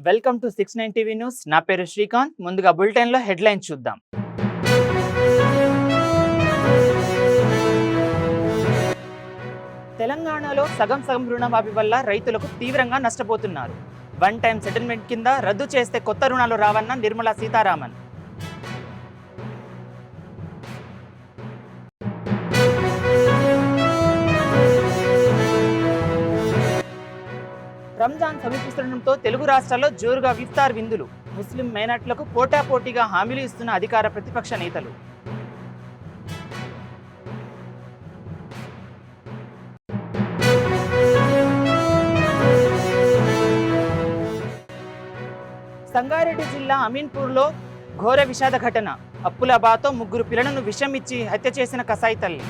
Welcome to 69 TV news. నా పేరు శ్రీకాంత్. ముందుగా బులెటిన్లో హెడ్లైన్స్ చూద్దాం. తెలంగాణలో సగం రుణమాఫీ వల్ల రైతులకు తీవ్రంగా నష్టపోతున్నారు. వన్ టైం సెటిల్మెంట్ కింద రద్దు చేస్తే కొత్త రుణాలు రావన్న నిర్మలా సీతారామన్. రంజాన్ సమీపిస్తుండటంతో తెలుగు రాష్ట్రాల్లో జోరుగా ఇఫ్తార్ విందులు. ముస్లిం మైనార్టీలకు పోటాపోటీగా హామీలు ఇస్తున్న అధికార ప్రతిపక్ష నేతలు. సంగారెడ్డి జిల్లా అమీన్పూర్లో ఘోర విషాద ఘటన. అప్పుల బాతో 3 పిల్లలను విషం ఇచ్చి హత్య చేసిన కసాయి తల్లి.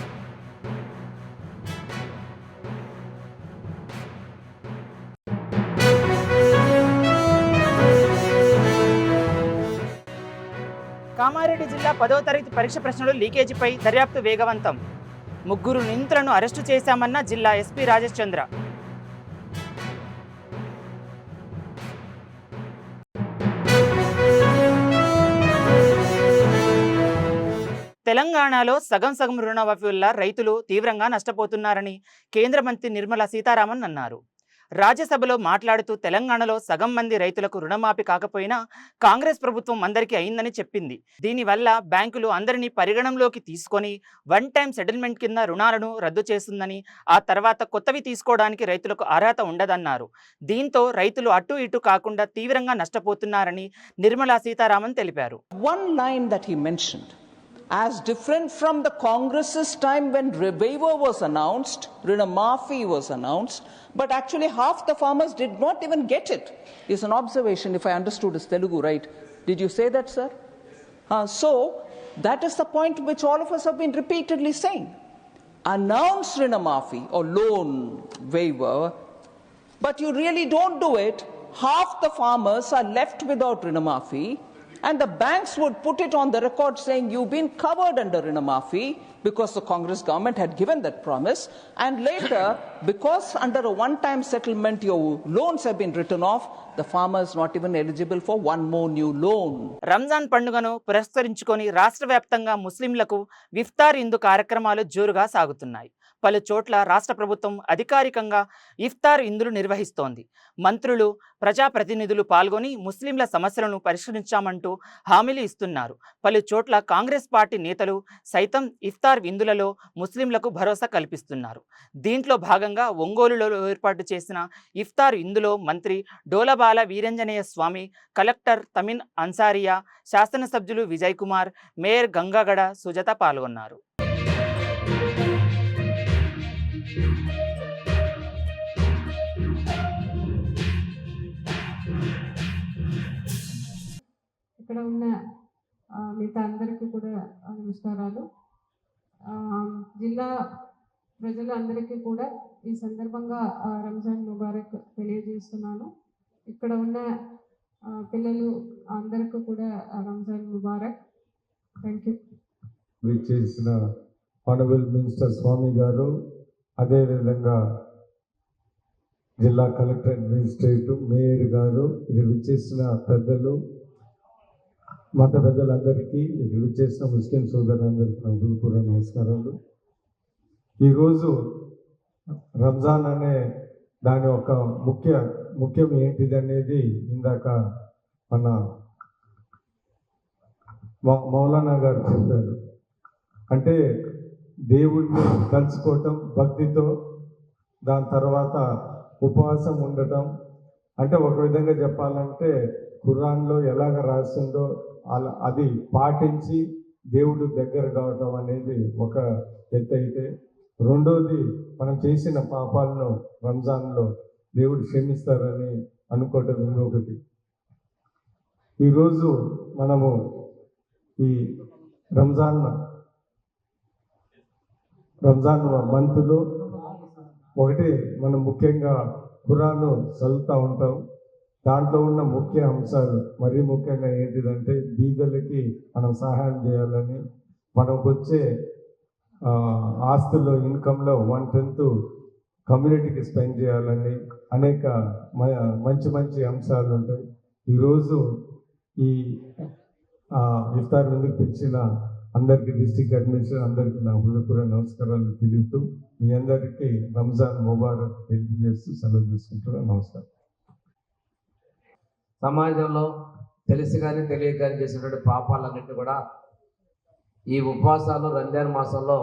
కామారెడ్డి జిల్లా 10వ తరగతి పరీక్ష ప్రశ్నలు లీకేజీపై దర్యాప్తు వేగవంతం. 3 నిందితులను అరెస్టు చేశామన్న జిల్లా ఎస్పీ రాజేష్ చంద్ర. తెలంగాణలో సగం రుణమాఫీ వల్ల రైతులు తీవ్రంగా నష్టపోతున్నారని కేంద్ర మంత్రి నిర్మలా సీతారామన్ అన్నారు. రాజ్యసభలో మాట్లాడుతూ తెలంగాణలో సగం మంది రైతులకు రుణమాఫీ కాకపోయినా కాంగ్రెస్ ప్రభుత్వం అందరికీ అయిందని చెప్పింది. దీనివల్ల బ్యాంకులు అందరినీ పరిగణంలోకి తీసుకొని వన్ టైం సెటిల్మెంట్ కింద రుణాలను రద్దు చేస్తుందని, ఆ తర్వాత కొత్తవి తీసుకోవడానికి రైతులకు అర్హత ఉండదన్నారు. దీంతో రైతులు అటు ఇటు కాకుండా తీవ్రంగా నష్టపోతున్నారని నిర్మలా సీతారామన్ తెలిపారు. One line that he mentioned, as different from the Congress's time when waiver was announced, Rinamafi was announced, but actually half the farmers did not even get it, is an observation, if I understood his Telugu right. Did you say that, sir? So, that is the point which all of us have been repeatedly saying. Announce Rinamafi or loan waiver, but you really don't do it. Half the farmers are left without Rinamafi, and the banks would put it on the record saying you've been covered under Rinamafi because the Congress government had given that promise, and later because under a one-time settlement your loans have been written off, the farmer is not even eligible for one more new loan. Ramzan పండుగను పురస్కరించుకొని రాష్ట్ర వ్యాప్తంగా ముస్లింలకు ఇఫ్తార్ ఇందు కార్యక్రమాలు జోరుగా సాగుతున్నాయి. పలు చోట్ల రాష్ట్ర ప్రభుత్వం అధికారికంగా ఇఫ్తార్ ఇందులు నిర్వహిస్తోంది. మంత్రులు, ప్రజాప్రతినిధులు పాల్గొని ముస్లింల సమస్యలను పరిష్కరించామంటూ హామీలు ఇస్తున్నారు. పలు చోట్ల కాంగ్రెస్ పార్టీ నేతలు సైతం ఇఫ్తార్ విందులలో ముస్లింలకు భరోసా కల్పిస్తున్నారు. దీంట్లో భాగంగా ఒంగోలులో ఏర్పాటు చేసిన ఇఫ్తార్ ఇందులో మంత్రి డోలబాల వీరంజనేయ స్వామి, కలెక్టర్ తమిన్ అన్సారియా, శాసనసభ్యులు విజయ్ కుమార్, మేయర్ గంగాగడ సుజాత పాల్గొన్నారు. ఇక్కడ ఉన్న మిగతా అందరికీ కూడా నమస్కారాలు. జిల్లా ప్రజలు అందరికీ కూడా ఈ సందర్భంగా రంజాన్ ముబారక్ తెలియజేస్తున్నాను. ఇక్కడ ఉన్న పిల్లలు అందరికీ కూడా రంజాన్ ముబారక్. Thank you. విచ్చేసిన ఆనరబుల్ మినిస్టర్ స్వామి గారు, అదేవిధంగా జిల్లా కలెక్టర్ అడ్మినిస్ట్రేటివ్ మేయర్ గారు, ఇక్కడ విచ్చేసిన పెద్దలు, మత పెద్దలందరికీ, ఇక్కడ విచ్చేసిన ముస్లిం సోదరులందరికీ నా హృదయపూర్వక నమస్కారాలు. ఈరోజు రంజాన్ అనే దాని ఒక ముఖ్యం ఏంటిది అనేది ఇందాక మన మౌలానా గారు చెప్పారు. అంటే దేవుడిని కలుసుకోవటం భక్తితో, దాని తర్వాత ఉపవాసం ఉండటం. అంటే ఒక విధంగా చెప్పాలంటే ఖురాన్లో ఎలాగ రాస్తుందో అలా అది పాటించి దేవుడు దగ్గర కావటం అనేది ఒక ఎత్తు అయితే, రెండోది మనం చేసిన పాపాలను రంజాన్లో దేవుడు క్షమిస్తారని అనుకోవటం ఇంకొకటి. ఈరోజు మనము ఈ రంజాన్ మంత్లో ఒకటి మనం ముఖ్యంగా ఖురాన్ చదువుతూ ఉంటాం. దాంట్లో ఉన్న ముఖ్య అంశాలు మరీ ముఖ్యంగా ఏంటిదంటే బీదలకి మనం సహాయం చేయాలని, మనకు వచ్చే ఆస్తుల్లో ఇన్కంలో 1/10 కమ్యూనిటీకి స్పెండ్ చేయాలని అనేక మంచి అంశాలు ఉంటాయి. ఈరోజు ఈ ఇఫ్తార్ విందుకు పిలిచిన అందరికీ డిస్ట్రిక్ట్ అడ్మినిస్ట్రేషన్ అందరికీ నా హృదయపూర్వక నమస్కారాలు తెలుపుతూ మీ అందరికీ రంజాన్ ముబారక్ తెలియజేస్తూ సెలవు తీసుకుంటున్నాను. నమస్కారం. సమాజంలో తెలిసి కానీ తెలియక కానీ చేసినటువంటి పాపాలన్నింటినీ కూడా ఈ ఉపవాసాలు రంజాన్ మాసంలో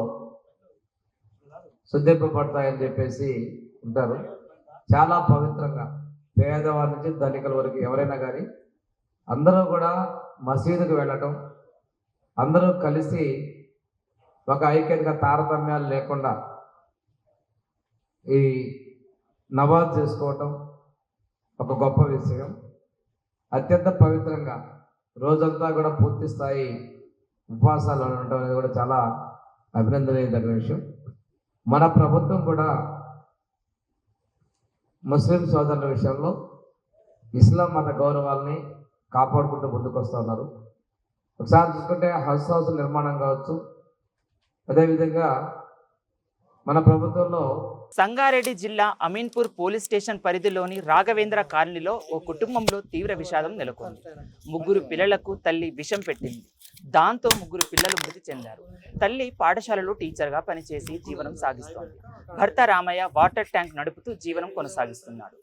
శుద్ధింపబడతాయని చెప్పేసి ఉంటారు. చాలా పవిత్రంగా పేదవారి నుంచి ధనికుల వరకు ఎవరైనా కానీ అందరూ కూడా మసీదుకు వెళ్ళటం, అందరూ కలిసి ఒక ఐక్యతగా తారతమ్యాలు లేకుండా ఈ నమాజ్ చేసుకోవటం ఒక గొప్ప విషయం. అత్యంత పవిత్రంగా రోజంతా కూడా పూర్తి స్థాయి ఉపవాసాలు ఉండటం అనేది కూడా చాలా అభినందనీయదగిన విషయం. మన ప్రభుత్వం కూడా ముస్లిం సోదరుల విషయంలో ఇస్లాం మత గౌరవాల్ని కాపాడుకుంటూ ముందుకు వస్తూ ఉన్నారు. ఒకసారి చూసుకుంటే హజ్ హౌస్ నిర్మాణం కావచ్చు, అదేవిధంగా మన ప్రభుత్వంలో సంగారెడ్డి జిల్లా అమీన్పూర్ పోలీస్ స్టేషన్ పరిధిలోని రాఘవేంద్ర కాలనీలో ఓ కుటుంబంలో తీవ్ర విషాదం నెలకొంది. 3 పిల్లలకు తల్లి విషం పెట్టింది. దాంతో 3 పిల్లలు మృతి చెందారు. తల్లి పాఠశాలలో టీచర్గా పనిచేసి జీవనం సాగిస్తోంది. భర్త రామయ్య వాటర్ ట్యాంక్ నడుపుతూ జీవనం కొనసాగిస్తున్నాడు.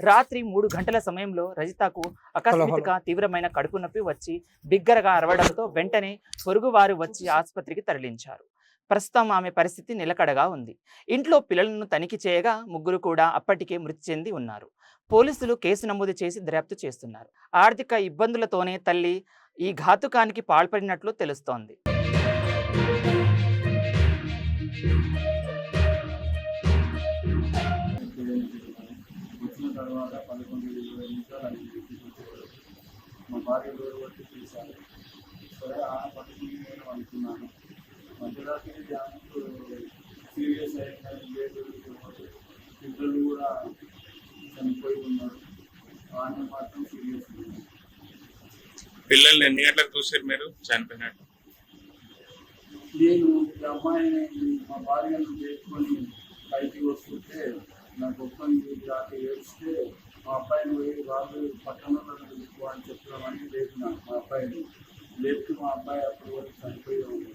రాత్రి 3 గంటల సమయంలో రజితకు అకస్మాత్తుగా తీవ్రమైన కడుపు నొప్పి వచ్చి బిగ్గరగా అరవడంతో వెంటనే పొరుగువారు వచ్చి ఆసుపత్రికి తరలించారు. ప్రస్తుతం ఆమె పరిస్థితి నిలకడగా ఉంది. ఇంట్లో పిల్లలను తనిఖీ చేయగా 3 కూడా అప్పటికే మృతి చెంది ఉన్నారు. పోలీసులు కేసు నమోదు చేసి దర్యాప్తు చేస్తున్నారు. ఆర్థిక ఇబ్బందులతోనే తల్లి ఈ ఘాతుకానికి పాల్పడినట్లు తెలుస్తోంది. తర్వాత 11-20 నిమిషాలు అని మా భార్య డోర్ కొట్టి తీశాను. సరే ఆ పట్టుకుని నేను అనుకున్నాను. మధ్యరాత్రి డ్యాన్కు సీరియస్ అయిందని లేదు, పిల్లలు కూడా చనిపోయి ఉన్నారు. ఆయన మాత్రం సీరియస్ ఉంది. పిల్లల్ని ఎన్ని గంటలకు చూసారు మీరు చనిపోయినట్టు? నేను ఈ అమ్మాయిని మా భార్యను చేసుకొని బయటికి వస్తుంటే నాకు ఒప్పంది రాత్రి ఏడిస్తే మా అబ్బాయిని పోయి వాళ్ళు పట్టణంలో వెళ్ళిపో అని చెప్పామని లేపినా. మా అబ్బాయిని లేపుతూ మా అబ్బాయి అప్పుడు వరకు చనిపోయి ఉంది.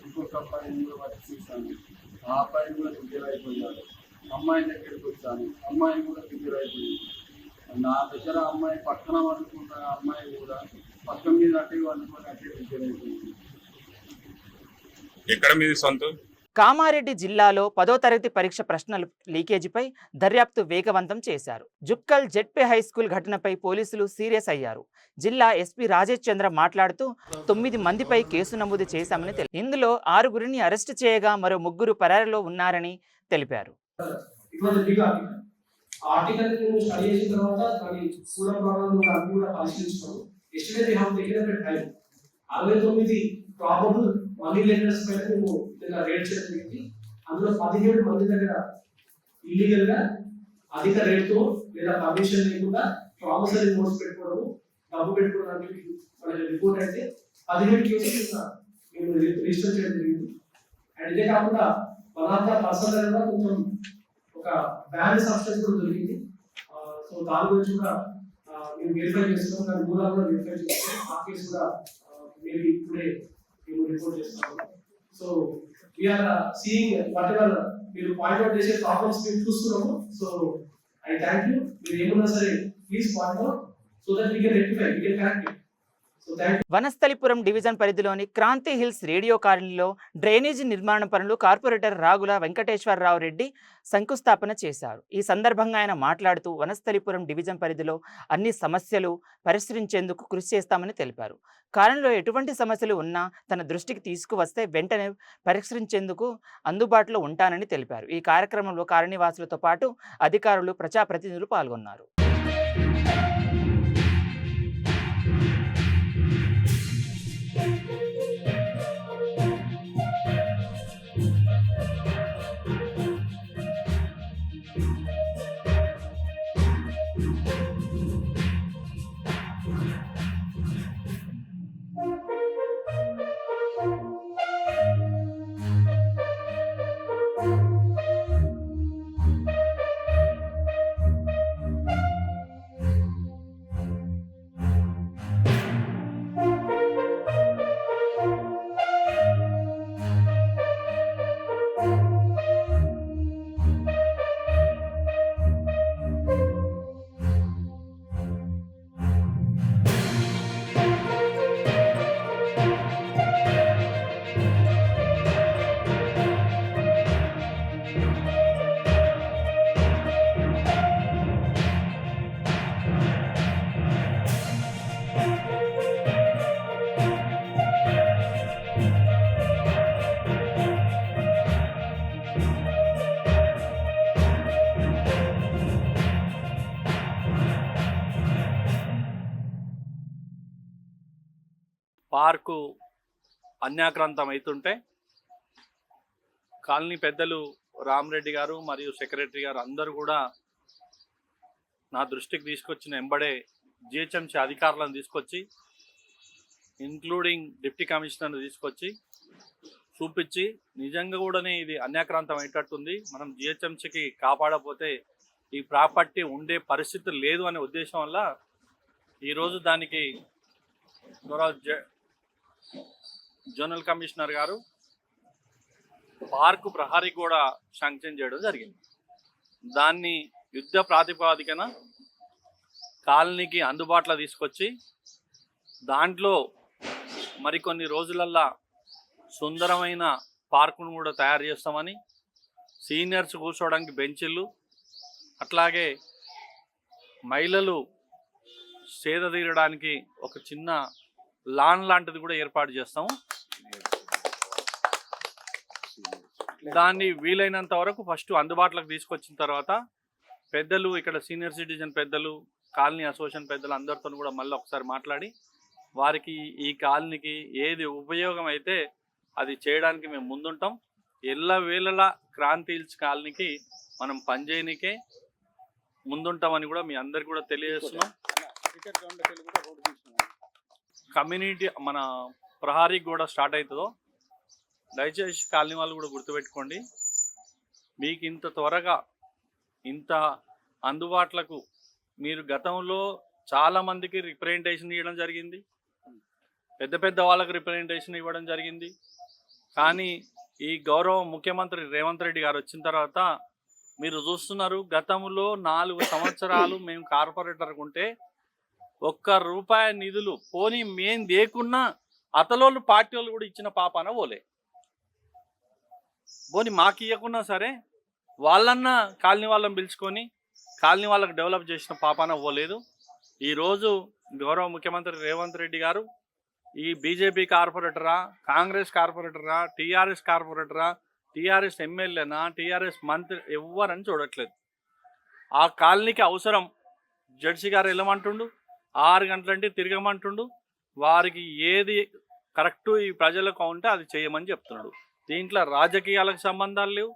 ఇంకొక అబ్బాయిని కూడా వచ్చి చూశాను. ఆ అబ్బాయిని కూడా దగ్గర అయిపోయాడు. అమ్మాయి దగ్గరికి వచ్చాను, అమ్మాయి కూడా దగ్గర అయిపోయింది. నా దగ్గర అమ్మాయి పక్కన వండుకున్న అమ్మాయి కూడా పక్కన మీద అట్టే వండుకొని అట్టే దగ్గర అయిపోయింది. ఎక్కడ మీది సొంతం? కామారెడ్డి జిల్లాలో 10వ తరగతి పరీక్ష ప్రశ్నల లీకేజీపై దర్యాప్తు వేగవంతం చేశారు. జుక్కల్ జెడ్పీ హై స్కూల్ ఘటనపై పోలీసులు సీరియస్ అయ్యారు. జిల్లా ఎస్పీ రాజేష్ చంద్ర మాట్లాడుతూ 9 మందిపై కేసు నమోదు చేశామని తెలిపారు. ఇందులో 6గురిని అరెస్టు చేయగా మరో 3 పరారీలో ఉన్నారని తెలిపారు. ప్రాబబుల్ మనీ లెండర్స్ పైన మేము ఇలా రేట్ చేయడం జరిగింది. అందులో 17 మంది దగ్గర ఇల్లీగల్ గా అధిక రేట్తో లేదా పర్మిషన్ లేకుండా ప్రామిసరీ నోట్స్ పెట్టుకోవడం, డబ్బు పెట్టుకోవడానికి మనకి రిపోర్ట్ అయితే 17 కేసులు మేము రిజిస్టర్ చేయడం జరిగింది. అండ్ ఇదే కాకుండా పలానా పర్సన్ దగ్గర కొంచెం ఒక బ్యాన్ సబ్స్టెన్స్ కూడా దొరికింది. సో దాని గురించి కూడా మేము వెరిఫై చేస్తున్నాం. దాని మూలాలు కూడా వెరిఫై చేస్తాం. ఆ కేసు కూడా మేబీ ఇప్పుడే మేము రిపోర్ట్ చేస్తున్నాము. So we are seeing whatever మీరు పాయింట్ అవుట్ చేసే ప్రాబ్లమ్స్ మేము చూస్తున్నాము. So I thank you. మీరు ఏమున్నా సరే please point out so that we can rectify, we can correct it. Vanasthalipuram division పరిధిలోని క్రాంతి హిల్స్ రేడియో కాలనీలో డ్రైనేజీ నిర్మాణ పనులు కార్పొరేటర్ రాగుల వెంకటేశ్వరరావు రెడ్డి శంకుస్థాపన చేశారు. ఈ సందర్భంగా ఆయన మాట్లాడుతూ వనస్థలిపురం డివిజన్ పరిధిలో అన్ని సమస్యలు పరిష్కరించేందుకు కృషి చేస్తామని తెలిపారు. కాలనీలో ఎటువంటి సమస్యలు ఉన్నా తన దృష్టికి తీసుకువస్తే వెంటనే పరిష్కరించేందుకు అందుబాటులో ఉంటానని తెలిపారు. ఈ కార్యక్రమంలో కాలనీవాసులతో పాటు అధికారులు, ప్రజాప్రతినిధులు పాల్గొన్నారు. పార్కు అన్యాక్రాంతం అవుతుంటే కాలనీ పెద్దలు రామరెడ్డి గారు మరియు సెక్రటరీ గారు అందరూ కూడా నా దృష్టికి తీసుకొచ్చిన ఎంబడే జిహెచ్ఎంసీ అధికారులను తీసుకొచ్చి ఇంక్లూడింగ్ డిప్టీ కమిషనర్ని తీసుకొచ్చి చూపించి నిజంగా కూడానే ఇది అన్యాక్రాంతం అయ్యేటట్టుంది, మనం జిహెచ్ఎంసీకి కాపాడకపోతే ఈ ప్రాపర్టీ ఉండే పరిస్థితి లేదు అనే ఉద్దేశం వల్ల ఈరోజు దానికి జోనల్ కమిషనర్ గారు పార్కు ప్రహరీ కూడా శాంక్షన్ చేయడం జరిగింది. దాన్ని యుద్ధ ప్రాతిపదికన కాలనీకి అందుబాటులో తీసుకొచ్చి దాంట్లో మరికొన్ని రోజులల్లా సుందరమైన పార్కును కూడా తయారు చేస్తామని, సీనియర్స్ కూర్చోవడానికి బెంచీలు, అట్లాగే మహిళలు సేద తీరడానికి ఒక చిన్న లాన్ లాంటిది కూడా ఏర్పాటు చేస్తాము. దాన్ని వీలైనంత వరకు ఫస్ట్ అందుబాటులోకి తీసుకొచ్చిన తర్వాత పెద్దలు, ఇక్కడ సీనియర్ సిటిజన్ పెద్దలు, కాలనీ అసోసియేషన్ పెద్దలు అందరితో కూడా మళ్ళీ ఒకసారి మాట్లాడి వారికి ఈ కాలనీకి ఏది ఉపయోగం అయితే అది చేయడానికి మేము ముందుంటాం. ఎల్లవేళలా క్రాంతి హిల్స్ కాలనీకి మనం పనిచేయనికే ముందుంటామని కూడా మీ అందరికి కూడా తెలియజేస్తున్నాం. కమ్యూనిటీ మన ప్రహారీ కూడా స్టార్ట్ అవుతుందో దయచేసి కాలనీ వాళ్ళు కూడా గుర్తుపెట్టుకోండి. మీకు ఇంత త్వరగా ఇంత అందుబాటులకు మీరు గతంలో చాలామందికి రిప్రజెంటేషన్ ఇవ్వడం జరిగింది, పెద్ద పెద్ద వాళ్ళకి రిప్రజెంటేషన్ ఇవ్వడం జరిగింది. కానీ ఈ గౌరవ ముఖ్యమంత్రి రేవంత్ రెడ్డి గారు వచ్చిన తర్వాత మీరు చూస్తున్నారు, గతంలో 4 సంవత్సరాలు మేము కార్పొరేటర్గా ఉంటే ₹1 నిధులు పోనీ మేం దేకున్నా అతలోళ్ళు పార్టీ వాళ్ళు కూడా ఇచ్చిన పాపాన పోలే. పోనీ మాకు ఇవ్వకున్నా సరే వాళ్ళన్నా కాలనీ వాళ్ళని పిలుచుకొని కాలనీ వాళ్ళకి డెవలప్ చేసిన పాపాన పోలేదు. ఈరోజు గౌరవ ముఖ్యమంత్రి రేవంత్ రెడ్డి గారు ఈ బీజేపీ కార్పొరేటరా, కాంగ్రెస్ కార్పొరేటరా, టీఆర్ఎస్ కార్పొరేటరా, టీఆర్ఎస్ ఎమ్మెల్యేనా, టీఆర్ఎస్ మంత్రి ఎవ్వరని చూడట్లేదు. ఆ కాలనీకి అవసరం జడ్సీ గారు వెళ్ళమంటుండు, 6 గంటలంటే తిరగమంటుండు, వారికి ఏది కరెక్టు ఈ ప్రజలకు ఉంటే అది చేయమని చెప్తున్నాడు. దీంట్లో రాజకీయాలకు సంబంధాలు లేవు,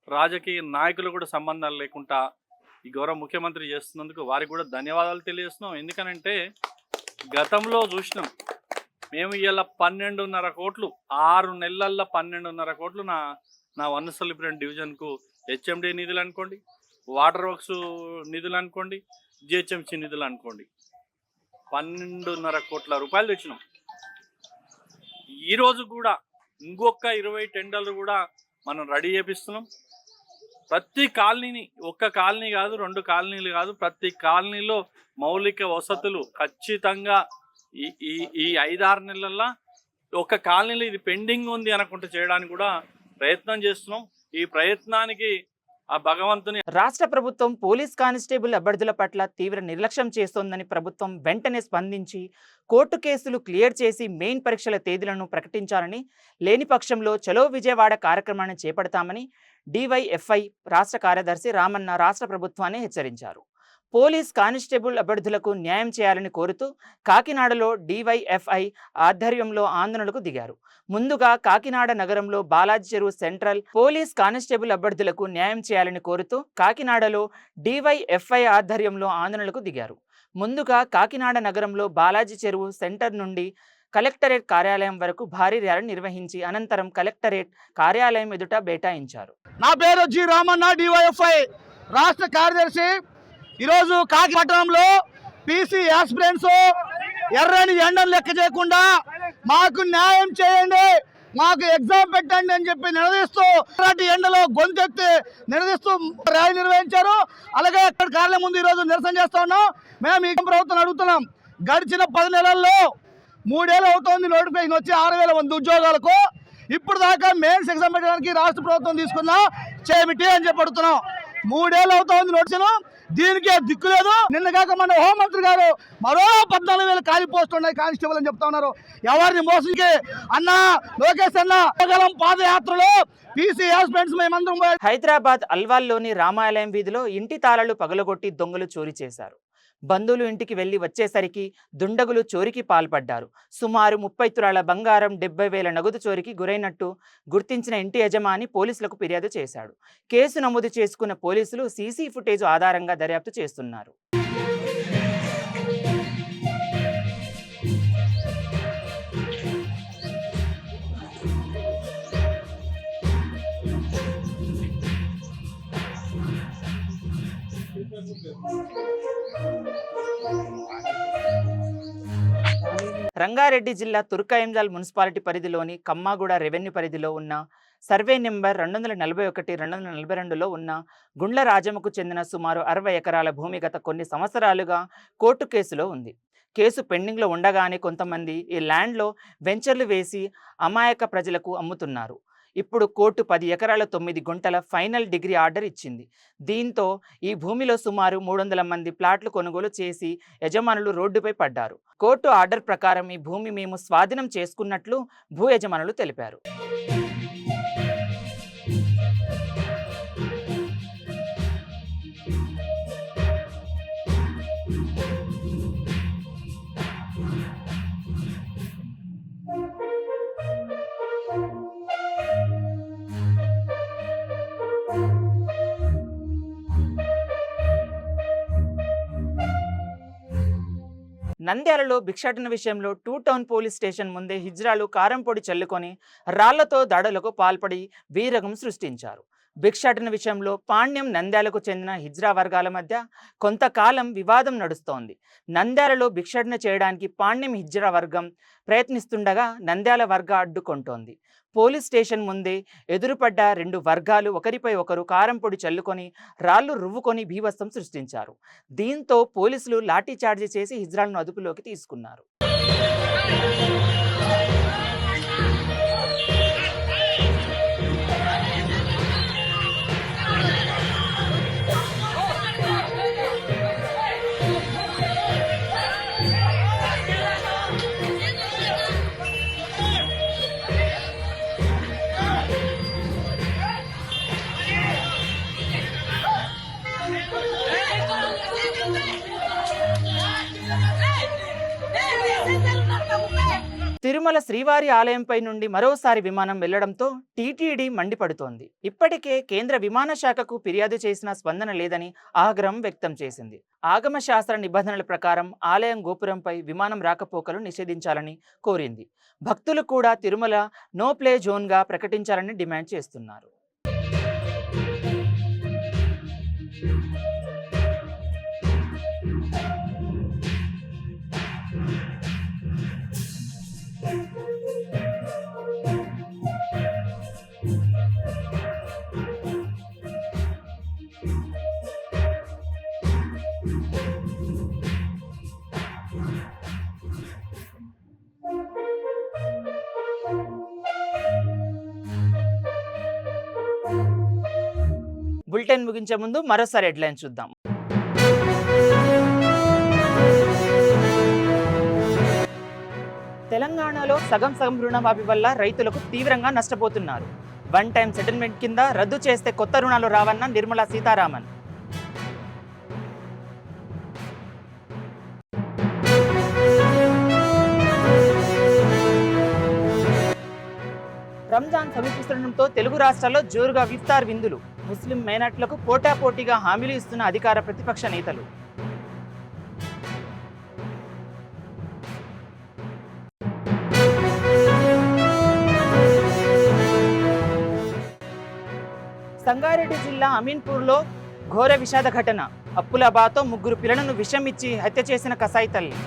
రాజకీయ నాయకులు కూడా సంబంధాలు లేకుండా ఈ గౌరవ ముఖ్యమంత్రి చేస్తున్నందుకు వారికి కూడా ధన్యవాదాలు తెలియజేస్తున్నాం. ఎందుకనంటే గతంలో చూసినాం మేము ఇలా 12.5 కోట్లు 6 నెలల్లో 12.5 కోట్లు నా వనసలిపురం డివిజన్కు హెచ్ఎండి నిధులు అనుకోండి, వాటర్ వర్క్స్ నిధులు అనుకోండి, జిహెచ్ఎంసీ నిధులు అనుకోండి, 12.5 కోట్ల రూపాయలు తెచ్చినాం. ఈరోజు కూడా ఇంకొక 20 టెండర్లు కూడా మనం రెడీ చేపిస్తున్నాం. ప్రతి కాలనీని, ఒక్క కాలనీ కాదు, 2 కాలనీలు కాదు, ప్రతి కాలనీలో మౌలిక వసతులు ఖచ్చితంగా ఈ 5-6 నెలల్లో ఒక కాలనీలో ఇది పెండింగ్ ఉంది అనుకుంటూ చేయడానికి కూడా ప్రయత్నం చేస్తున్నాం. ఈ ప్రయత్నానికి ఆ భగవంతుని. రాష్ట్ర ప్రభుత్వం పోలీస్ కానిస్టేబుల్ అభ్యర్థుల పట్ల తీవ్ర నిర్లక్ష్యం చేస్తోందని ప్రభుత్వం వెంటనే స్పందించి కోర్టు కేసులు క్లియర్ చేసి మెయిన్ పరీక్షల తేదీలను ప్రకటించాలని, లేని పక్షంలో చలో విజయవాడ కార్యక్రమాన్ని చేపడతామని డివైఎఫ్ఐ రాష్ట్ర కార్యదర్శి రామన్న రాష్ట్ర ప్రభుత్వాన్ని హెచ్చరించారు. పోలీస్ కానిస్టేబుల్ అభ్యర్థులకు న్యాయం చేయాలని కోరుతూ కాకినాడలో డివైఎఫ్ఐ ఆధ్వర్యంలో ఆందోళనకు దిగారు. ముందుగా కాకినాడ నగరంలో బాలాజీ చెరువు సెంట్రల్ పోలీస్ కానిస్టేబుల్ అభ్యర్థులకు న్యాయం చేయాలని కోరుతూ కాకినాడలో డివైఎఫ్ఐ ఆధ్వర్యంలో ఆందోళనకు దిగారు. ముందుగా కాకినాడ నగరంలో బాలాజీ చెరువు సెంటర్ నుండి కలెక్టరేట్ కార్యాలయం వరకు భారీ ర్యాలీ నిర్వహించి అనంతరం కలెక్టరేట్ కార్యాలయం ఎదుట బైఠాయించారు. నా పేరు జి రామన్న, డివైఎఫ్ఐ రాష్ట్ర కార్యదర్శి. ఈరోజు కాకిపట్నంలో పీసీ యాస్పిరెంట్స్ ఎర్రని ఎండను లెక్క చేయకుండా మాకు న్యాయం చేయండి, మాకు ఎగ్జామ్ పెట్టండి అని చెప్పి నిలదీస్తూ ఎండలో గొంతెత్తి నిలదీస్తూ ర్యాలీ నిర్వహించారు. అలాగే ఇక్కడ కార్యాలయం ముందు ఈరోజు నిరసన చేస్తా ఉన్నాం. మేము ఈ ప్రభుత్వం అడుగుతున్నాం, గడిచిన 10 నెలల్లో 3 ఏళ్ళు అవుతోంది నోటిఫికేషన్ వచ్చి 6,000 మంది ఉద్యోగాలకు. ఇప్పుడు దాకా మెయిన్స్ ఎగ్జామ్ పెట్టడానికి రాష్ట్ర ప్రభుత్వం తీసుకున్న చేమిటి అని చెప్పి అడుగుతున్నాం. 3 ఏళ్ళు అవుతోంది నోటిఫికేషన్, దీనికి దిక్కు లేదు. నిన్న కాక మన హోంమంత్రి గారు మరో 14,000 ఖాళీ పోస్టులు ఉన్నాయి కానిస్టేబుల్ అని చెప్తా ఉన్నారు. ఎవరిని మోసంకి అన్న లోకేష్ అన్న పాదయాత్రలో పీసీ యాస్పిరెంట్స్ మేమందరం. హైదరాబాద్ అల్వాల్లోని రామాలయం వీధిలో ఇంటి తాళాలు పగలగొట్టి దొంగలు చోరీ చేశారు. బంధువులు ఇంటికి వెళ్లి వచ్చేసరికి దుండగులు చోరీకి పాల్పడ్డారు. సుమారు 30 తులాల బంగారం, 70,000 నగదు చోరీకి గురైనట్టు గుర్తించిన ఇంటి యజమాని పోలీసులకు ఫిర్యాదు చేశాడు. కేసు నమోదు చేసుకున్న పోలీసులు సీసీ ఫుటేజ్ ఆధారంగా దర్యాప్తు చేస్తున్నారు. రంగారెడ్డి జిల్లా తుర్కయంజాల్ మున్సిపాలిటీ పరిధిలోని కమ్మాగూడ రెవెన్యూ పరిధిలో ఉన్న సర్వే నెంబర్ 241-242లో ఉన్న గుండ్ల రాజమ్మకు చెందిన సుమారు 60 ఎకరాల భూమి గత కొన్ని సంవత్సరాలుగా కోర్టు కేసులో ఉంది. కేసు పెండింగ్లో ఉండగానే కొంతమంది ఈ ల్యాండ్లో వెంచర్లు వేసి అమాయక ప్రజలకు అమ్ముతున్నారు. ఇప్పుడు కోర్టు 10 ఎకరాల 9 గుంటల ఫైనల్ డిగ్రీ ఆర్డర్ ఇచ్చింది. దీంతో ఈ భూమిలో సుమారు 300 మంది ప్లాట్లు కొనుగోలు చేసి యజమానులు రోడ్డుపై పడ్డారు. కోర్టు ఆర్డర్ ప్రకారం ఈ భూమి మేము స్వాధీనం చేసుకున్నట్లు భూ యజమానులు తెలిపారు. నంద్యాలలో భిక్షాటన విషయంలో 2 టౌన్ పోలీస్ స్టేషన్ ముందే హిజ్రాలు కారం పొడి చల్లుకొని రాళ్లతో దాడులకు పాల్పడి వీరగం సృష్టించారు. భిక్షాటన విషయంలో పాణ్యం, నంద్యాలకు చెందిన హిజ్రా వర్గాల మధ్య కొంతకాలం వివాదం నడుస్తోంది. నంద్యాలలో భిక్షాటన చేయడానికి పాణ్యం హిజ్రా వర్గం ప్రయత్నిస్తుండగా నంద్యాల వర్గ అడ్డుకుంటోంది. పోలీస్ స్టేషన్ ముందే ఎదురుపడ్డ 2 వర్గాలు ఒకరిపై ఒకరు కారం పొడి చల్లుకొని రాళ్లు రువ్వుకొని బీభత్సం సృష్టించారు. దీంతో పోలీసులు లాఠీ చార్జీ చేసి హిజ్రాలను అదుపులోకి తీసుకున్నారు. తిరుమల శ్రీవారి ఆలయంపై నుండి మరోసారి విమానం వెళ్లడంతో టీటీడీ మండిపడుతోంది. ఇప్పటికే కేంద్ర విమాన శాఖకు ఫిర్యాదు చేసిన స్పందన లేదని ఆగ్రహం వ్యక్తం చేసింది. ఆగమ శాస్త్ర నిబంధనల ప్రకారం ఆలయం గోపురంపై విమానం రాకపోకలు నిషేధించాలని కోరింది. భక్తులు కూడా తిరుమల నో ప్లే జోన్గా ప్రకటించాలని డిమాండ్ చేస్తున్నారు. బులెటిన్ ముగించే ముందు మరోసారి హెడ్లైన్ చూద్దాం. తెలంగాణలో సగం రుణమాఫీ వల్ల రైతులకు తీవ్రంగా నష్టపోతున్నారు. 1 టైం సెటిల్మెంట్ కింద రద్దు చేస్తే కొత్త రుణాలు రావన్న నిర్మలా సీతారామన్. రంజాన్ సమీపిస్తుండటంతో తెలుగు రాష్ట్రాల్లో జోరుగా ఇఫ్తార్ విందులు. ముస్లిం మైనార్టీలకు పోటాపోటీగా హామీలు ఇస్తున్న అధికార ప్రతిపక్ష నేతలు. సంగారెడ్డి జిల్లా అమీన్పూర్లో ఘోర విషాద ఘటన. అప్పుల బాతో 3 పిల్లలను విషం ఇచ్చి హత్య చేసిన కసాయి తల్లి.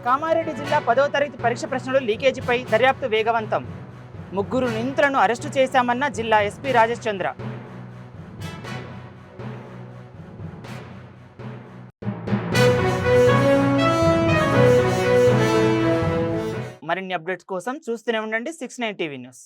కామారెడ్డి జిల్లా 10వ తరగతి పరీక్ష ప్రశ్నలు లీకేజీపై దర్యాప్తు వేగవంతం. 3 నిందితులను అరెస్టు చేశామన్న జిల్లా ఎస్పీ రాజేష్ చంద్ర. మరిన్ని అప్డేట్స్ కోసం చూస్తూనే ఉండండి 69 టీవీ న్యూస్.